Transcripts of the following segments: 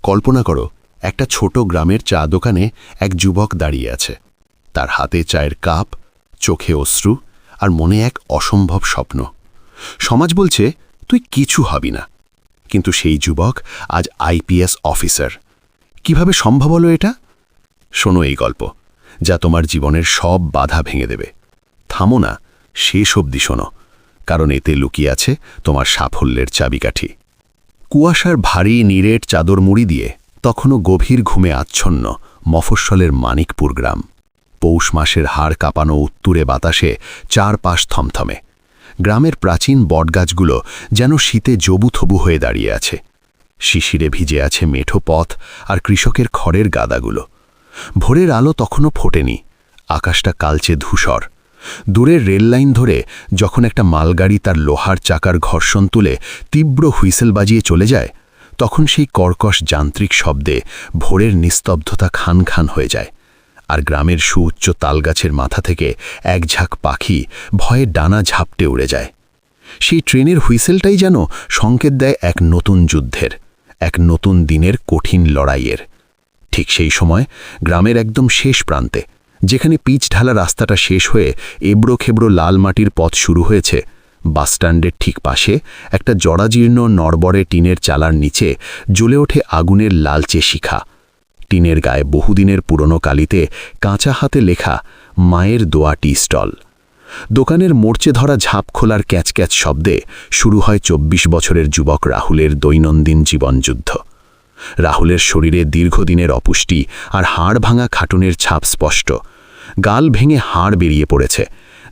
কল্পনা করো, একটা ছোট গ্রামের চা দোকানে এক যুবক দাঁড়িয়ে আছে। তার হাতে চায়ের কাপ, চোখে অশ্রু, আর মনে এক অসম্ভব স্বপ্ন। সমাজ বলছে তুই কিছু হবি না, কিন্তু সেই যুবক আজ আইপিএস অফিসার। কিভাবে সম্ভব হলো এটা? শোনো এই গল্প, যা তোমার জীবনের সব বাধা ভেঙে দেবে। থামো না, শেষ অবধি শোনো, কারণ এতে লুকিয়ে আছে তোমার সাফল্যের চাবিকাঠি। কুয়াশার ভারী নিরেট চাদর মুড়ি দিয়ে তখনও গভীর ঘুমে আচ্ছন্ন মফস্বলের মানিকপুর গ্রাম। পৌষ মাসের হাড় কাঁপানো উত্তুরে বাতাসে চারপাশ থমথমে। গ্রামের প্রাচীন বটগাছগুলো যেন শীতে জবুথবু হয়ে দাঁড়িয়ে আছে। শিশিরে ভিজে আছে মেঠো পথ আর কৃষকের খড়ের গাদাগুলো। ভোরের আলো তখনও ফোটেনি, আকাশটা কালচে ধূসর। দূরের রেললাইন ধরে যখন একটা মালগাড়ি তার লোহার চাকার ঘর্ষণ তুলে তীব্র হুইসেল বাজিয়ে চলে যায়, তখন সেই কর্কশ যান্ত্রিক শব্দে ভোরের নিস্তব্ধতা খান খান হয়ে যায়। আর গ্রামের সুউচ্চ তালগাছের মাথা থেকে এক ঝাঁক পাখি ভয়ে ডানা ঝাপটে উড়ে যায়। সেই ট্রেনের হুইসেলটাই যেন সংকেত দেয় এক নতুন যুদ্ধের, এক নতুন দিনের কঠিন লড়াইয়ের। ঠিক সেই সময় গ্রামের একদম শেষ প্রান্তে, যেখানে পিচ ঢালা রাস্তাটা শেষ হয়ে এবড়ো খেবড়ো লাল মাটির পথ শুরু হয়েছে, বাসস্ট্যান্ডের ঠিক পাশে একটা জরাজীর্ণ নড়বড়ে টিনের চালার নিচে জ্বলে ওঠে আগুনের লালচে শিখা। টিনের গায়ে বহুদিনের পুরনো কালিতে কাঁচা হাতে লেখা মায়ের দোয়া টি স্টল। দোকানের মোর্চে ধরা ঝাঁপ খোলার ক্যাচক্যাচ শব্দে শুরু হয় ২৪ বছরের যুবক রাহুলের দৈনন্দিন জীবনযুদ্ধ। রাহুলের শরীরে দীর্ঘদিনের অপুষ্টি আর হাড় ভাঙা খাটুনের ছাপ স্পষ্ট। গাল ভেঙে হাড় বেরিয়ে পড়েছে,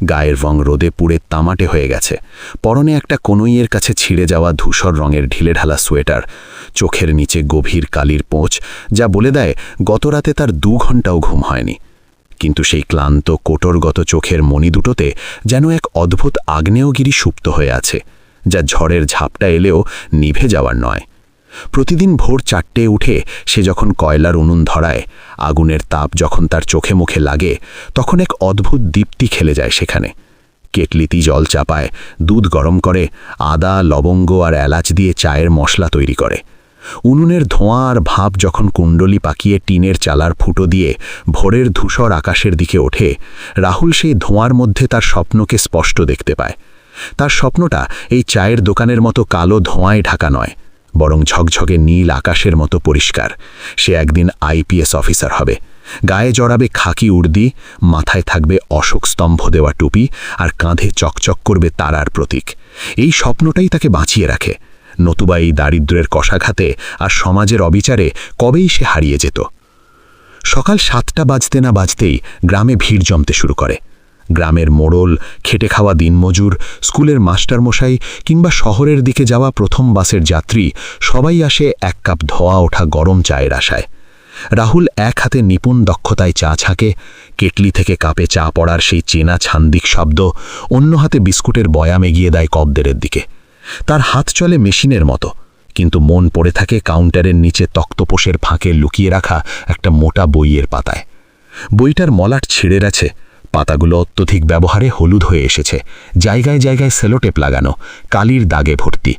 গায়ের রং রোদে পুড়ে তামাটে হয়ে গেছে। পরনে একটা কনুইয়ের কাছে ছিঁড়ে যাওয়া ধূসর রঙের ঢিলেঢালা সোয়েটার, চোখের নিচে গভীর কালির পোঁচ, যা বলে দেয় গতরাতে তার ২ ঘণ্টাও ঘুম হয়নি। কিন্তু সেই ক্লান্ত কোটরগত চোখের মণি দুটোতে যেন এক অদ্ভুত আগ্নেয়গিরি সুপ্ত হয়ে আছে, যা ঝড়ের ঝাপটা এলেও নিভে যাওয়ার নয়। প্রতিদিন ভোর ৪টে উঠে সে যখন কয়লার উনুন ধরায়, আগুনের তাপ যখন তার চোখে মুখে লাগে, তখন এক অদ্ভুত দীপ্তি খেলে যায় সেখানে। কেটলিতে জল চাপায়, দুধ গরম করে, আদা, লবঙ্গ আর এলাচ দিয়ে চায়ের মশলা তৈরি করে। উনুনের ধোঁয়া আর ভাপ যখন কুণ্ডলি পাকিয়ে টিনের চালার ফুটো দিয়ে ভোরের ধূসর আকাশের দিকে ওঠে, রাহুল সেই ধোঁয়ার মধ্যে তার স্বপ্নকে স্পষ্ট দেখতে পায়। তার স্বপ্নটা এই চায়ের দোকানের মতো কালো ধোঁয়ায় ঢাকা নয়, বরং ঝকঝকে নীল আকাশের মতো পরিষ্কার। সে একদিন আইপিএস অফিসার হবে, গায়ে জড়াবে খাকি উর্দি, মাথায় থাকবে অশোক স্তম্ভ দেওয়া টুপি, আর কাঁধে চকচক করবে তারার প্রতীক। এই স্বপ্নটাই তাকে বাঁচিয়ে রাখে, নতুবা এই দারিদ্র্যের কষাঘাতে আর সমাজের অবিচারে কবেই সে হারিয়ে যেত। সকাল ৭টা বাজতে না বাজতেই গ্রামে ভিড় জমতে শুরু করে। গ্রামের মোড়ল, খেটে খাওয়া দিনমজুর, স্কুলের মাস্টারমশাই কিংবা শহরের দিকে যাওয়া প্রথম বাসের যাত্রী সবাই আসে এক কাপ ধোয়া ওঠা গরম চায়ের আশায়। রাহুল এক হাতে নিপুণ দক্ষতায় চা ছাঁকে, কেটলি থেকে কাপে চা পড়ার সেই চেনা ছান্দিক শব্দ, অন্য হাতে বিস্কুটের বয়াম এগিয়ে দেয় কবদেরের দিকে। তার হাত চলে মেশিনের মতো, কিন্তু মন পড়ে থাকে কাউন্টারের নিচে তক্তপোষের ফাঁকে লুকিয়ে রাখা একটা মোটা বইয়ের পাতায়। বইটার মলাট ছিঁড়ে গেছে, পাতাগুলো অত্যধিক ব্যবহারে হলুদ হয়ে এসেছে, জায়গায় জায়গায় সেলোটেপ লাগানো, কালির দাগে ভর্তি।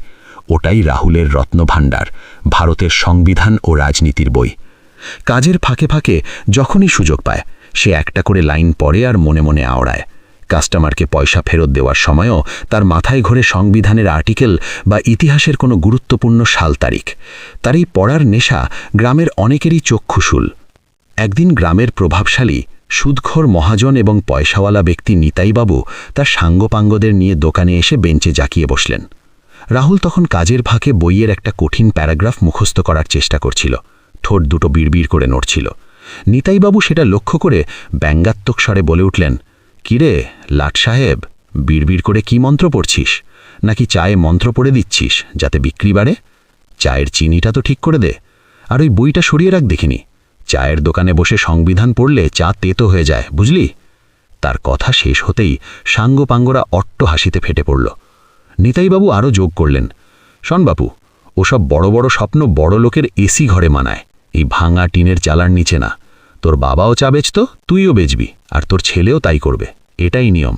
ওটাই রাহুলের রত্নভাণ্ডার, ভারতের সংবিধান ও রাজনীতির বই। কাজের ফাঁকে ফাঁকে যখনই সুযোগ পায়, সে একটা করে লাইন পড়ে আর মনে মনে আওড়ায়। কাস্টমারকে পয়সা ফেরত দেওয়ার সময়ও তার মাথায় ঘোরে সংবিধানের আর্টিকেল বা ইতিহাসের কোনো গুরুত্বপূর্ণ সাল তারিখ। তার এই পড়ার নেশা গ্রামের অনেকেরই চক্ষুশূল। একদিন গ্রামের প্রভাবশালী, সুদখোর মহাজন এবং পয়সাওয়ালা ব্যক্তি নিতাইবাবু তার সাঙ্গপাঙ্গদের নিয়ে দোকানে এসে বেঞ্চে জাকিয়ে বসলেন। রাহুল তখন কাজের ফাঁকে বইয়ের একটা কঠিন প্যারাগ্রাফ মুখস্থ করার চেষ্টা করছিল, ঠোঁট দুটো বিড়বিড় করে নড়ছিল। নিতাইবাবু সেটা লক্ষ্য করে ব্যঙ্গাত্মক স্বরে বলে উঠলেন, কিরে লাট সাহেব, বিড়বিড় করে কি মন্ত্র পড়ছিস? নাকি চায়ে মন্ত্র পড়ে দিচ্ছিস যাতে বিক্রি বাড়ে? চায়ের চিনিটা তো ঠিক করে দে, আর ওই বইটা সরিয়ে রাখ দেখিনি। চায়ের দোকানে বসে সংবিধান পড়লে চা তেতো হয়ে যায়, বুঝলি? তার কথা শেষ হতেই সাঙ্গপাঙ্গরা অট্ট হাসিতে ফেটে পড়ল। নিতাইবাবু আরও যোগ করলেন, শোন বাপু, ওসব বড় বড় স্বপ্ন বড় লোকের এসি ঘরে মানায়, এই ভাঙা টিনের চালার নিচে না। তোর বাবাও চা বেচত, তুইও বেচবি, আর তোর ছেলেও তাই করবে। এটাই নিয়ম।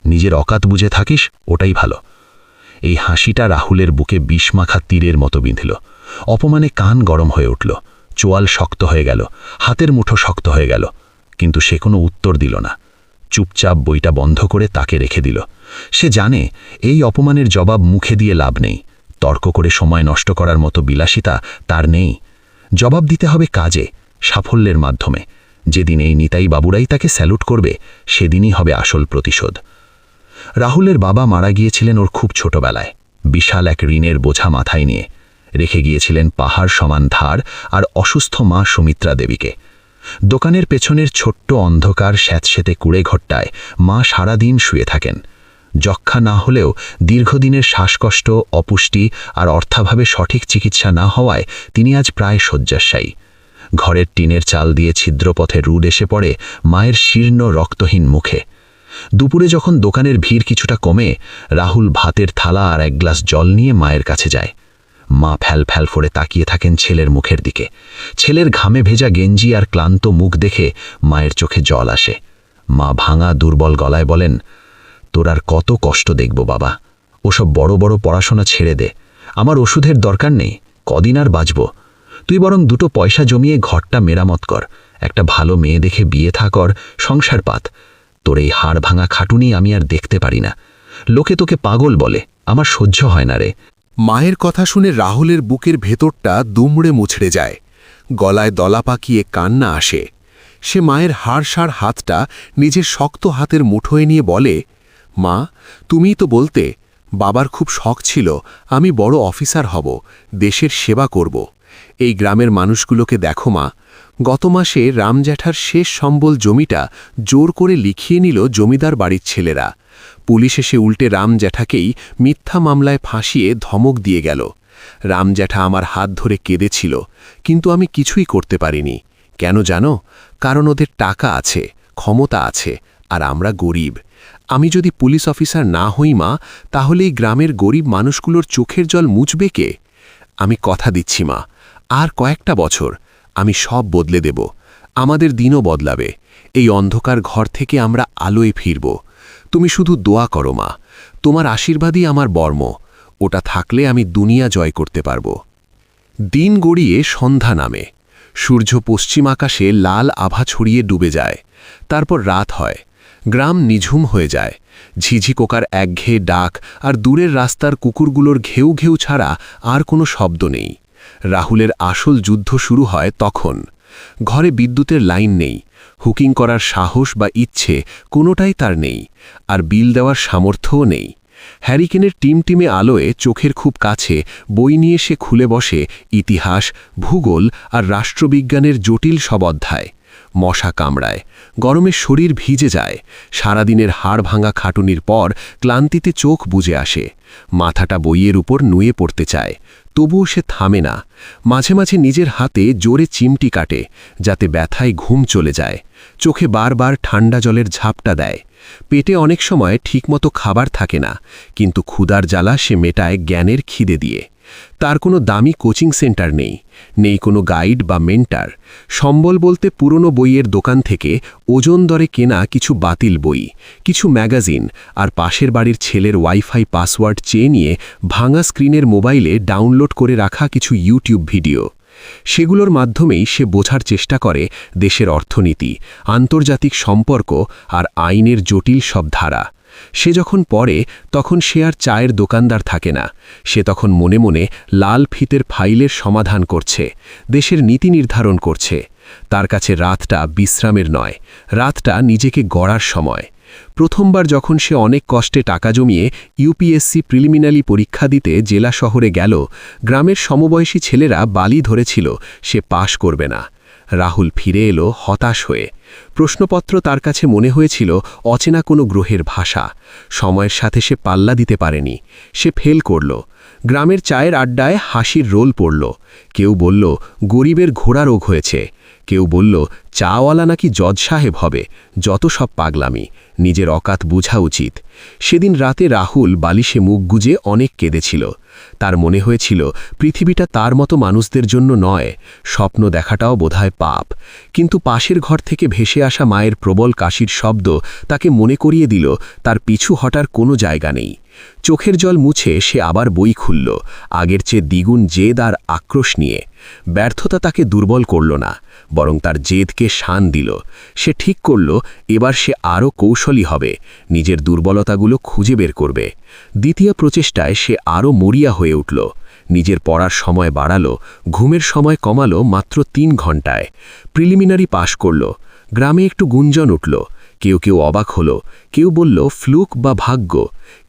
নিজের অকাত বুঝে থাকিস, ওটাই ভালো। এই হাসিটা রাহুলের বুকে বিষমাখা তীরের মতো বিঁধল। অপমানে কান গরম হয়ে উঠল, চোয়াল শক্ত হয়ে গেল, হাতের মুঠো শক্ত হয়ে গেল। কিন্তু সে কোনো উত্তর দিল না। চুপচাপ বইটা বন্ধ করে তাকে রেখে দিল। সে জানে এই অপমানের জবাব মুখে দিয়ে লাভ নেই, তর্ক করে সময় নষ্ট করার মতো বিলাসিতা তার নেই। জবাব দিতে হবে কাজে, সাফল্যের মাধ্যমে। যেদিন এই নিতাই বাবুরাই তাকে স্যালুট করবে, সেদিনই হবে আসল প্রতিশোধ। রাহুলের বাবা মারা গিয়েছিলেন ওর খুব ছোটবেলায়, বিশাল এক ঋণের বোঝা মাথায় নিয়ে। রেখে গিয়েছিলেন পাহাড় সমান ধার আর অসুস্থ মা সুমিত্রা দেবীকে। দোকানের পেছনের ছোট্ট অন্ধকার স্যাঁতসেঁতে কুড়ে ঘরটায় মা সারাদিন শুয়ে থাকেন। যক্ষা না হলেও দীর্ঘদিনের শ্বাসকষ্ট, অপুষ্টি আর অর্থাভাবে সঠিক চিকিৎসা না হওয়ায় তিনি আজ প্রায় শয্যাশায়ী। ঘরের টিনের চাল দিয়ে ছিদ্রপথে রুড এসে পড়ে মায়ের শীর্ণ রক্তহীন মুখে। দুপুরে যখন দোকানের ভিড় কিছুটা কমে, রাহুল ভাতের থালা আর এক গ্লাস জল নিয়ে মায়ের কাছে যায়। মা ফ্যাল ফ্যাল ফোরে তাকিয়ে থাকেন ছেলের মুখের দিকে। ছেলের ঘামে ভেজা গেঞ্জি আর ক্লান্ত মুখ দেখে মায়ের চোখে জল আসে। মা ভাঙা দুর্বল গলায় বলেন, তোর আর কত কষ্ট দেখব বাবা, ওসব বড় বড় পড়াশোনা ছেড়ে দে, আমার ওষুধের দরকার নেই, কদিন আর বাঁচব। তুই বরং দুটো পয়সা জমিয়ে ঘরটা মেরামত কর, একটা ভালো মেয়ে দেখে বিয়ে থা কর, সংসার পাত। তোর এই হাড় ভাঙা খাটুনি আমি আর দেখতে পারি না। লোকে তোকে পাগল বলে, আমার সহ্য হয় না রে। মায়ের কথা শুনে রাহুলের বুকের ভেতরটা দুমড়ে মুছড়ে যায়, গলায় দলা পাকিয়ে কান্না আসে। সে মায়ের হাড়সাড় হাতটা নিজের শক্ত হাতের মুঠোয় নিয়ে বলে, মা, তুমিই তো বলতে বাবার খুব শখ ছিল আমি বড় অফিসার হব, দেশের সেবা করব। এই গ্রামের মানুষগুলোকে দেখো মা, গত মাসে রাম জ্যাঠার শেষ সম্বল জমিটা জোর করে লিখিয়ে নিল জমিদার বাড়ির ছেলেরা। পুলিশ এসে উল্টে রাম জ্যাঠাকেই মিথ্যা মামলায় ফাঁসিয়ে ধমক দিয়ে গেল। রাম জ্যাঠা আমার হাত ধরে কেঁদেছিল, কিন্তু আমি কিছুই করতে পারিনি। কেন জানো? কারণ ওদের টাকা আছে, ক্ষমতা আছে, আর আমরা গরিব। আমি যদি পুলিশ অফিসার না হই মা, তাহলে এই গ্রামের গরিব মানুষগুলোর চোখের জল মুছবে কে? আমি কথা দিচ্ছি মা, আর কয়েকটা বছর আমি সব বদলে দেব। আমাদের দিনও বদলাবে। এই অন্ধকার ঘর থেকে আমরা আলোয় ফিরব। তুমি শুধু দোয়া করো মা, তোমার আশীর্বাদই আমার বর্ম। ওটা থাকলে আমি দুনিয়া জয় করতে পারব। দিন গড়িয়ে সন্ধ্যা নামে। সূর্য পশ্চিম আকাশে লাল আভা ছড়িয়ে ডুবে যায়। তারপর রাত হয়। গ্রাম নিঝুম হয়ে যায়। ঝিঝি কোকার একঘেয়ে ডাক আর দূরের রাস্তার কুকুরগুলোর ঘেউ ঘেউ ছাড়া আর কোনো শব্দ নেই। রাহুলের আসল যুদ্ধ শুরু হয় তখন। ঘরে বিদ্যুতের লাইন নেই, হুকিং করার সাহস বা ইচ্ছে কোনোটাই তার নেই, আর বিল দেওয়ার সামর্থ্যও নেই। হ্যারিকেনের টিমটিমে আলোয় চোখের খুব কাছে বই নিয়ে সে খুলে বসে ইতিহাস, ভূগোল আর রাষ্ট্রবিজ্ঞানের জটিল সব অধ্যায়। মশা কামড়ায়, গরমে শরীর ভিজে যায়। সারাদিনের হাড় ভাঙা খাটুনির পর ক্লান্তিতে চোখ বুজে আসে। মাথাটা বইয়ের উপর নুয়ে পড়তে চায়, তবুও সে থামে না। মাঝে মাঝে নিজের হাতে জোরে চিমটি কাটে, যাতে ব্যথায় ঘুম চলে যায়। চোখে বারবার ঠান্ডা জলের ঝাপটা দেয়। পেটে অনেক সময় ঠিকমতো খাবার থাকে না, কিন্তু ক্ষুধার জ্বালা সে মেটায় জ্ঞানের খিদে দিয়ে। তার কোনো দামি কোচিং সেন্টার নেই, নেই কোনো গাইড বা মেন্টার। সম্বল বলতে পুরনো বইয়ের দোকান থেকে ওজন দরে কেনা কিছু বাতিল বই, কিছু ম্যাগাজিন, আর পাশের বাড়ির ছেলের ওয়াইফাই পাসওয়ার্ড চেয়ে নিয়ে ভাঙা স্ক্রিনের মোবাইলে ডাউনলোড করে রাখা কিছু ইউটিউব ভিডিও। সেগুলোর মাধ্যমেই সে বোঝার চেষ্টা করে দেশের অর্থনীতি, আন্তর্জাতিক সম্পর্ক আর আইনের জটিল সব ধারা। সে যখন পড়ে তখন সে আর চায়ের দোকানদার থাকে না। সে তখন মনে মনে লাল ফিতের ফাইলের সমাধান করছে, দেশের নীতি নির্ধারণ করছে। তার কাছে রাতটা বিশ্রামের নয়, রাতটা নিজেকে গড়ার সময়। প্রথমবার যখন সে অনেক কষ্টে টাকা জমিয়ে ইউপিএসসি প্রিলিমিনারি পরীক্ষা দিতে জেলা শহরে গেল, গ্রামের সমবয়সী ছেলেরা বালি ধরেছিল সে পাশ করবে না। রাহুল ফিরে এলো হতাশ হয়ে। প্রশ্নপত্র তার কাছে মনে হয়েছিল অচেনা কোনো গ্রহের ভাষা। সময়ের সাথে সে পাল্লা দিতে পারেনি, সে ফেল করল। গ্রামের চায়ের আড্ডায় হাসির রোল পড়ল। কেউ বলল গরিবের ঘোড়া রোগ হয়েছে, কেউ বলল চাওয়ালা নাকি জজ সাহেব হবে। যত সব পাগলামি, নিজের অকাত বোঝা উচিত। সেদিন রাতে রাহুল বালিশে মুখ গুজে অনেক কেঁদেছিল। তার মনে হয়েছিল পৃথিবীটা তার মতো মানুষদের জন্য নয়, স্বপ্ন দেখাটাও বোধহয় পাপ। কিন্তু পাশের ঘর থেকে ভেসে আসা মায়ের প্রবল কাশির শব্দ তাকে মনে করিয়ে দিল তার পিছু হটার কোনো জায়গা নেই। চোখের জল মুছে সে আবার বই খুলল, আগের চেয়ে দ্বিগুণ জেদ আর আক্রোশ নিয়ে। ব্যর্থতা তাকে দুর্বল করল না, বরং তার জেদকে শান দিল। সে ঠিক করল এবার সে আরও কৌশলী হবে, নিজের দুর্বলতাগুলো খুঁজে বের করবে। দ্বিতীয় প্রচেষ্টায় সে আরও মরিয়া হয়ে উঠল। নিজের পড়ার সময় বাড়ালো, ঘুমের সময় কমালো মাত্র 3 ঘন্টায়। প্রিলিমিনারি পাশ করল। গ্রামে একটু গুঞ্জন উঠল, কেউ কেউ অবাক হলো, কেউ বলল ফ্লুক বা ভাগ্য।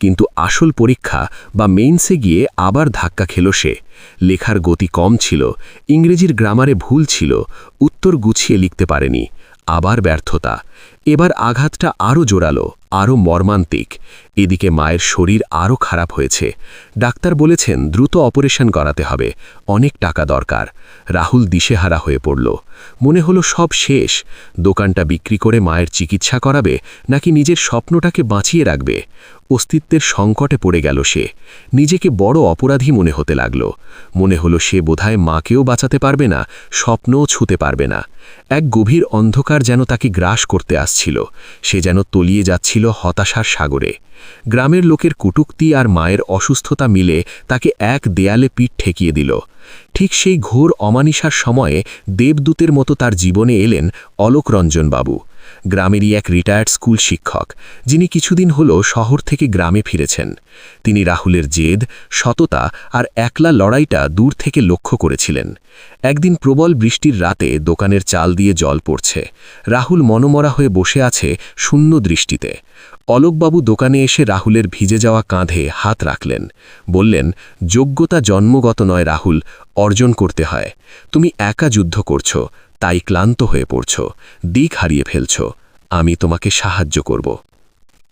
কিন্তু আসল পরীক্ষা বা মেইনসে গিয়ে আবার ধাক্কা খেল সে। লেখার গতি কম ছিল, ইংরেজির গ্রামারে ভুল ছিল, উত্তর গুছিয়ে লিখতে পারেনি। আবার ব্যর্থতা। এবার আঘাতটা আরও জোরালো, আরও মর্মান্তিক। এদিকে মায়ের শরীর আরও খারাপ হয়েছে। ডাক্তার বলেছেন দ্রুত অপারেশন করাতে হবে, অনেক টাকা দরকার। রাহুল দিশেহারা হয়ে পড়ল। মনে হলো সব শেষ। দোকানটা বিক্রি করে মায়ের চিকিৎসা করাবে নাকি নিজের স্বপ্নটাকে বাঁচিয়ে রাখবে? অস্তিত্বের সংকটে পড়ে গেল সে। নিজেকে বড় অপরাধী মনে হতে লাগল। মনে হলো সে বোধহয় মাকেও বাঁচাতে পারবে না, স্বপ্নও ছুঁতে পারবে না। এক গভীর অন্ধকার যেন তাকে গ্রাস করতে আসছিল। সে যেন তলিয়ে যাচ্ছিল হতাশার সাগরে। গ্রামের লোকের কটূক্তি আর মায়ের অসুস্থতা মিলে তাকে এক দেয়ালে পিঠ ঠেকিয়ে দিল। ঠিক সেই ঘোর অমানিসার সময়ে দেবদূতের মতো তার জীবনে এলেন অলোক রঞ্জন বাবু। গ্রামেরই এক রিটায়ার্ড স্কুল শিক্ষক, যিনি কিছুদিন হলো শহর থেকে গ্রামে ফিরেছেন। তিনি রাহুলের জেদ, সততা আর একলা লড়াইটা দূর থেকে লক্ষ্য করেছিলেন। একদিন প্রবল বৃষ্টির রাতে দোকানের চাল দিয়ে জল পড়ছে। রাহুল মনমরা হয়ে বসে আছে শূন্য দৃষ্টিতে। অলোকবাবু দোকানে এসে রাহুলের ভিজে যাওয়া কাঁধে হাত রাখলেন। বললেন, যোগ্যতা জন্মগত নয় রাহুল, অর্জন করতে হয়। তুমি একা যুদ্ধ করছো, তাই ক্লান্ত হয়ে পড়ছ, দিক হারিয়ে ফেলছ। আমি তোমাকে সাহায্য করব।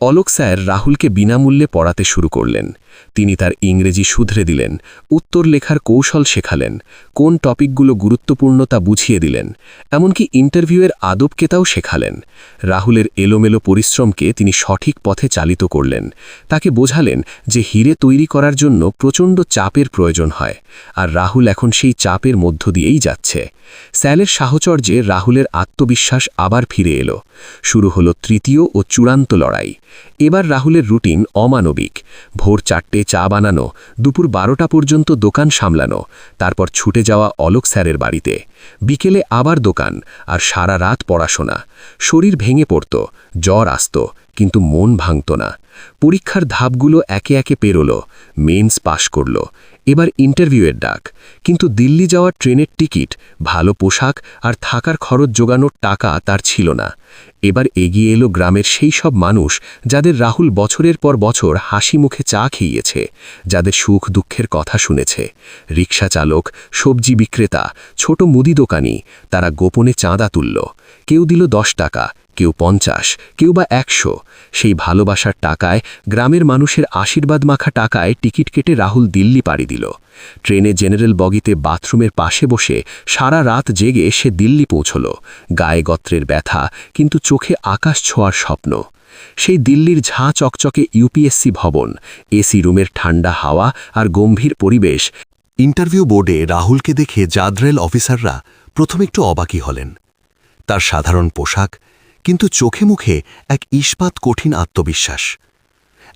অলোক স্যার রাহুলকে বিনামূল্যে পড়াতে শুরু করলেন। তিনি তার ইংরেজি শুধরে দিলেন, উত্তর লেখার কৌশল শেখালেন, কোন টপিকগুলো গুরুত্বপূর্ণ তা বুঝিয়ে দিলেন, এমনকি ইন্টারভিউয়ের আদবকেতাও শেখালেন। রাহুলের এলোমেলো পরিশ্রমকে তিনি সঠিক পথে চালিত করলেন। তাকে বোঝালেন যে হিরে তৈরি করার জন্য প্রচণ্ড চাপের প্রয়োজন হয়, আর রাহুল এখন সেই চাপের মধ্য দিয়েই যাচ্ছে। স্যারের সাহচর্যে রাহুলের আত্মবিশ্বাস আবার ফিরে এলো। শুরু হলো তৃতীয় ও চূড়ান্ত লড়াই। এবার রাহুলের রুটিন অমানবিক। ভোর 4টে চা বানানো, দুপুর 12টা পর্যন্ত দোকান সামলানো, তারপর ছুটে যাওয়া অলোক স্যারের বাড়িতে। বিকেলে আবার দোকান, আর সারা রাত পড়াশোনা। শরীর ভেঙে পড়ত, জ্বর আসত, কিন্তু মন ভাঙত না। পরীক্ষার ধাপগুলো একে একে পেরোলো, মেন্স পাশ করল। এবার ইন্টারভিউয়ের ডাক। কিন্তু দিল্লি যাওয়ার ট্রেনের টিকিট, ভালো পোশাক আর থাকার খরচ জোগানোর টাকা তার ছিল না। এবার এগিয়ে এলো গ্রামের সেই সব মানুষ যাদের রাহুল বছরের পর বছর হাসি মুখে চা খেয়েছে, যাদের সুখ দুঃখের কথা শুনেছে। রিক্সা চালক, সবজি বিক্রেতা, ছোট মুদি দোকানি, তারা গোপনে চাঁদা তুলল। কেউ দিল 10 টাকা, কেউ 50, কেউ বা 100। সেই ভালোবাসার টাকায়, গ্রামের মানুষের আশীর্বাদ মাখা টাকায় টিকিট কেটে রাহুল দিল্লি পাড়ি দিল। ট্রেনে জেনারেল বগিতে বাথরুমের পাশে বসে সারা রাত জেগে সে দিল্লি পৌঁছল। গায়ে গত্রের ব্যথা, কিন্তু চোখে আকাশ ছোঁয়ার স্বপ্ন। সেই দিল্লির ঝাঁ চকচকে ইউপিএসসি ভবন, এসি রুমের ঠান্ডা হাওয়া আর গম্ভীর পরিবেশ। ইন্টারভিউ বোর্ডে রাহুলকে দেখে জাদরেল অফিসাররা প্রথম একটু অবাকই হলেন। তার সাধারণ পোশাক, কিন্তু চোখে মুখে এক ইস্পাত কঠিন আত্মবিশ্বাস।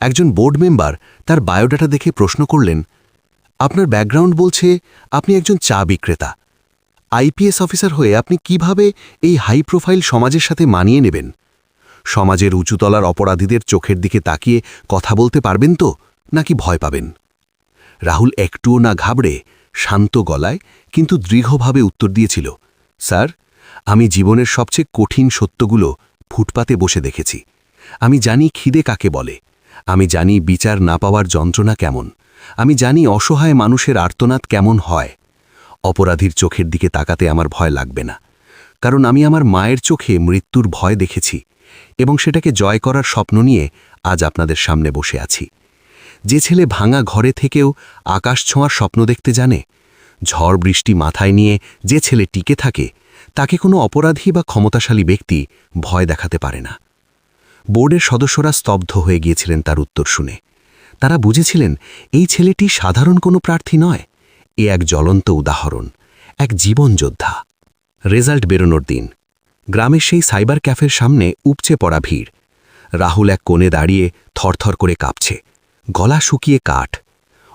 একজন বোর্ড মেম্বার তার বায়োডাটা দেখে প্রশ্ন করলেন, আপনার ব্যাকগ্রাউন্ড বলছে আপনি একজন চা বিক্রেতা। আইপিএস অফিসার হয়ে আপনি কিভাবে এই হাই প্রোফাইল সমাজের সাথে মানিয়ে নেবেন? সমাজের উঁচুতলার অপরাধীদের চোখের দিকে তাকিয়ে কথা বলতে পারবেন তো, নাকি ভয় পাবেন? রাহুল একটুও না ঘাবড়ে শান্ত গলায় কিন্তু দৃঢ়ভাবে উত্তর দিয়েছিল, স্যার, আমি জীবনের সবচেয়ে কঠিন সত্যগুলো ফুটপাতে বসে দেখেছি। আমি জানি খিদে কাকে বলে, আমি জানি বিচার না পাওয়ার যন্ত্রণা কেমন, আমি জানি অসহায় মানুষের আর্তনাদ কেমন হয়। অপরাধীর চোখের দিকে তাকাতে আমার ভয় লাগবে না, কারণ আমি আমার মায়ের চোখে মৃত্যুর ভয় দেখেছি এবং সেটাকে জয় করার স্বপ্ন নিয়ে আজ আপনাদের সামনে বসে আছি। যে ছেলে ভাঙা ঘরে থেকেও আকাশ ছোঁয়ার স্বপ্ন দেখতে জানে, ঝড় বৃষ্টি মাথায় নিয়ে যে ছেলে টিকে থাকে, তাকে কোনো অপরাধী বা ক্ষমতাশালী ব্যক্তি ভয় দেখাতে পারে না। বোর্ডের সদস্যরা স্তব্ধ হয়ে গিয়েছিলেন তার উত্তর শুনে। তারা বুঝেছিলেন এই ছেলেটি সাধারণ কোনো প্রার্থী নয়, এ এক জ্বলন্ত উদাহরণ, এক জীবনযোদ্ধা। রেজাল্ট বেরোনোর দিন। গ্রামের সেই সাইবার ক্যাফের সামনে উপচে পড়া ভিড়। রাহুল এক কোণে দাঁড়িয়ে থরথর করে কাঁপছে। গলা শুকিয়ে কাঠ।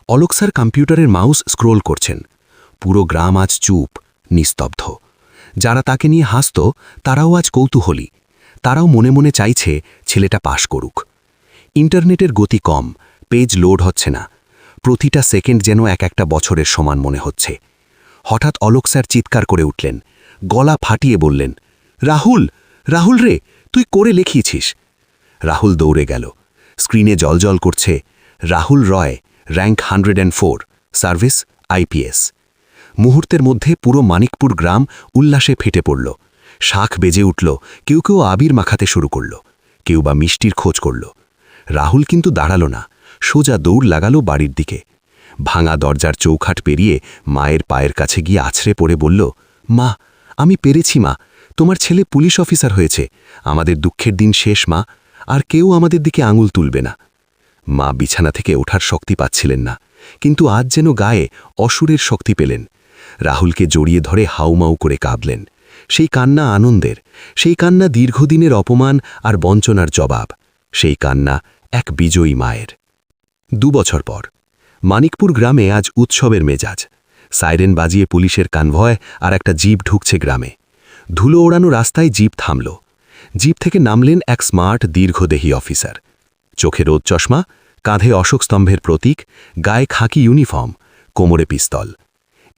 অলোক স্যার কম্পিউটারের মাউস স্ক্রোল করছেন। পুরো গ্রাম আজ চুপ, নিস্তব্ধ। যারা তাকে নিয়ে হাসত তারাও আজ কৌতূহলী। তারাও মনে মনে চাইছে ছেলেটা পাশ করুক। ইন্টারনেটের গতি কম, পেজ লোড হচ্ছে না। প্রতিটা সেকেন্ড যেন এক একটা বছরের সমান মনে হচ্ছে। হঠাৎ অলোক স্যার চিৎকার করে উঠলেন, গলা ফাটিয়ে বললেন, রাহুল, রাহুল রে, তুই করে লিখিয়েছিস। রাহুল দৌড়ে গেল। স্ক্রিনে জলজল করছে, রাহুল রয়, র্যাঙ্ক 104, সার্ভিস আইপিএস। মুহূর্তের মধ্যে পুরো মানিকপুর গ্রাম উল্লাসে ফেটে পড়ল। শাঁখ বেজে উঠল, কেউ কেউ আবির মাখাতে শুরু করল, কেউ বা মিষ্টির খোঁজ করল। রাহুল কিন্তু দাঁড়াল না, সোজা দৌড় লাগালো বাড়ির দিকে। ভাঙা দরজার চৌখাট পেরিয়ে মায়ের পায়ের কাছে গিয়ে আছড়ে পড়ে বলল, মা, আমি পেরেছি মা, তোমার ছেলে পুলিশ অফিসার হয়েছে, আমাদের দুঃখের দিন শেষ মা, আর কেউ আমাদের দিকে আঙুল তুলবে না। মা বিছানা থেকে ওঠার শক্তি পাচ্ছিলেন না, কিন্তু আজ যেন গায়ে অসুরের শক্তি পেলেন। রাহুলকে জড়িয়ে ধরে হাউমাউ করে কাঁদলেন। সেই কান্না আনন্দের, সেই কান্না দীর্ঘদিনের অপমান আর বঞ্চনার জবাব, সেই কান্না এক বিজয়ী মায়ের। 2 বছর পর মানিকপুর গ্রামে আজ উৎসবের মেজাজ। সাইরেন বাজিয়ে পুলিশের কনভয় আর একটা জিপ ঢুকছে গ্রামে। ধুলো ওড়ানো রাস্তায় জিপ থামল। জিপ থেকে নামলেন এক স্মার্ট দীর্ঘদেহী অফিসার। চোখে রোদ চশমা, কাঁধে অশোক স্তম্ভের প্রতীক, গায়ে খাকি ইউনিফর্ম, কোমরে পিস্তল।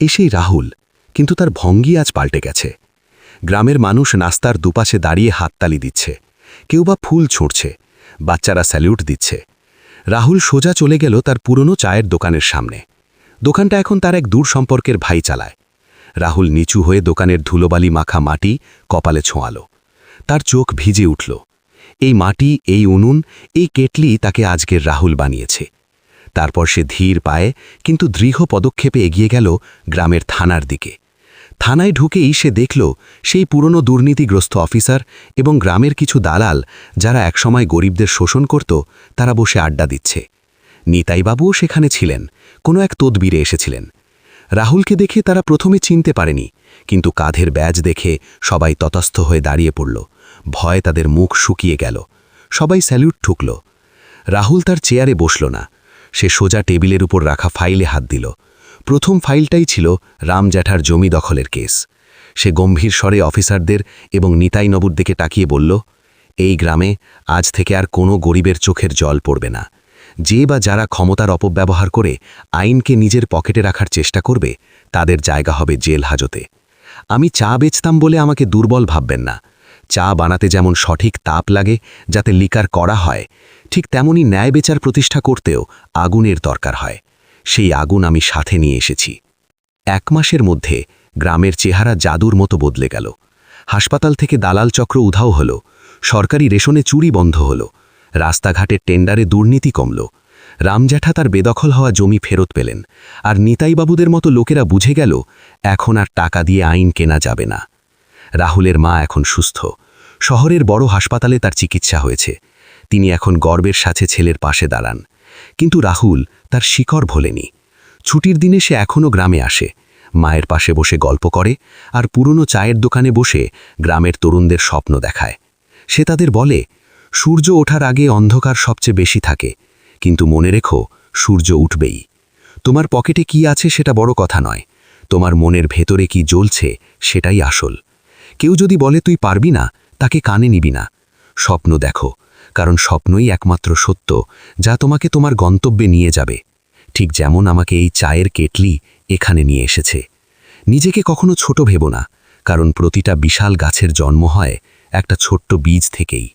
এসেই রাহুল, কিন্তু তার ভঙ্গি আজ পাল্টে গেছে। গ্রামের মানুষ নাস্তার দুপাশে দাঁড়িয়ে হাততালি দিচ্ছে, কেউ বা ফুল ছুঁড়ছে, বাচ্চারা স্যালিউট দিচ্ছে। রাহুল সোজা চলে গেল তার পুরনো চায়ের দোকানের সামনে। দোকানটা এখন তার এক দূর সম্পর্কের ভাই চালায়। রাহুল নিচু হয়ে দোকানের ধুলোবালি মাখা মাটি কপালে ছোঁয়াল। তার চোখ ভিজে উঠল। এই মাটি, এই উনুন, এই কেটলি তাকে আজকের রাহুল বানিয়েছে। তারপর সে ধীর পায়ে কিন্তু দৃঢ় পদক্ষেপে এগিয়ে গেল গ্রামের থানার দিকে। থানায় ঢুকেই সে দেখল সেই পুরনো দুর্নীতিগ্রস্ত অফিসার এবং গ্রামের কিছু দালাল, যারা একসময় গরিবদের শোষণ করত, তারা বসে আড্ডা দিচ্ছে। নিতাইবাবুও সেখানে ছিলেন, কোনো এক তদবিরে এসেছিলেন। রাহুলকে দেখে তারা প্রথমে চিনতে পারেনি, কিন্তু কাঁধের ব্যাজ দেখে সবাই ততস্থ হয়ে দাঁড়িয়ে পড়ল। ভয়ে তাদের মুখ শুকিয়ে গেল। সবাই স্যালিউট ঠুকল। রাহুল তার চেয়ারে বসল না, সে সোজা টেবিলের উপর রাখা ফাইলে হাত দিল। প্রথম ফাইলটাই ছিল রাম জ্যাঠার জমি দখলের কেস। সে গম্ভীর স্বরে অফিসারদের এবং নিতাইনবুর দিকে তাকিয়ে বলল, এই গ্রামে আজ থেকে আর কোনো গরিবের চোখের জল পড়বে না। যে বা যারা ক্ষমতার অপব্যবহার করে আইনকে নিজের পকেটে রাখার চেষ্টা করবে, তাদের জায়গা হবে জেল হাজতে। আমি চা বেচতাম বলে আমাকে দুর্বল ভাববেন না। চা বানাতে যেমন সঠিক তাপ লাগে যাতে লিকার করা হয়, ঠিক তেমনি ন্যায় বেচার প্রতিষ্ঠা করতেও আগুনের দরকার হয়। সেই আগুন আমি সাথে নিয়ে এসেছি। 1 মাসের মধ্যে গ্রামের চেহারা জাদুর মতো বদলে গেল। হাসপাতাল থেকে দালাল চক্র উধাও হল, সরকারি রেশনে চুরি বন্ধ হল, রাস্তাঘাটের টেন্ডারে দুর্নীতি কমল। রামজ্যাঠা তার বেদখল হওয়া জমি ফেরত পেলেন, আর নিতাইবাবুদের মতো লোকেরা বুঝে গেল এখন আর টাকা দিয়ে আইন কেনা যাবে না। রাহুলের মা এখন সুস্থ। শহরের বড় হাসপাতালে তার চিকিৎসা হয়েছে। তিনি এখন গর্বের সাথে ছেলের পাশে দাঁড়ান। কিন্তু রাহুল তার শিকড় ভোলেনি। ছুটির দিনে সে এখনও গ্রামে আসে, মায়ের পাশে বসে গল্প করে আর পুরনো চায়ের দোকানে বসে গ্রামের তরুণদের স্বপ্ন দেখায়। সে তাদের বলে, সূর্য ওঠার আগে অন্ধকার সবচেয়ে বেশি থাকে, কিন্তু মনে রেখো সূর্য উঠবেই। তোমার পকেটে কি আছে সেটা বড় কথা নয়, তোমার মনের ভেতরে কি জ্বলছে সেটাই আসল। কেউ যদি বলে তুই পারবি না, তাকে কানে নিবি না। স্বপ্ন দেখো, কারণ স্বপ্নই একমাত্র সত্য যা তোমাকে তোমার গন্তব্যে নিয়ে যাবে। ঠিক যেমন আমাকে এই চায়ের কেটলি এখানে নিয়ে এসেছে। নিজেকে কখনো ছোট ভেবো না, কারণ প্রতিটা বিশাল গাছের জন্ম হয় একটা ছোট্ট বীজ থেকেই।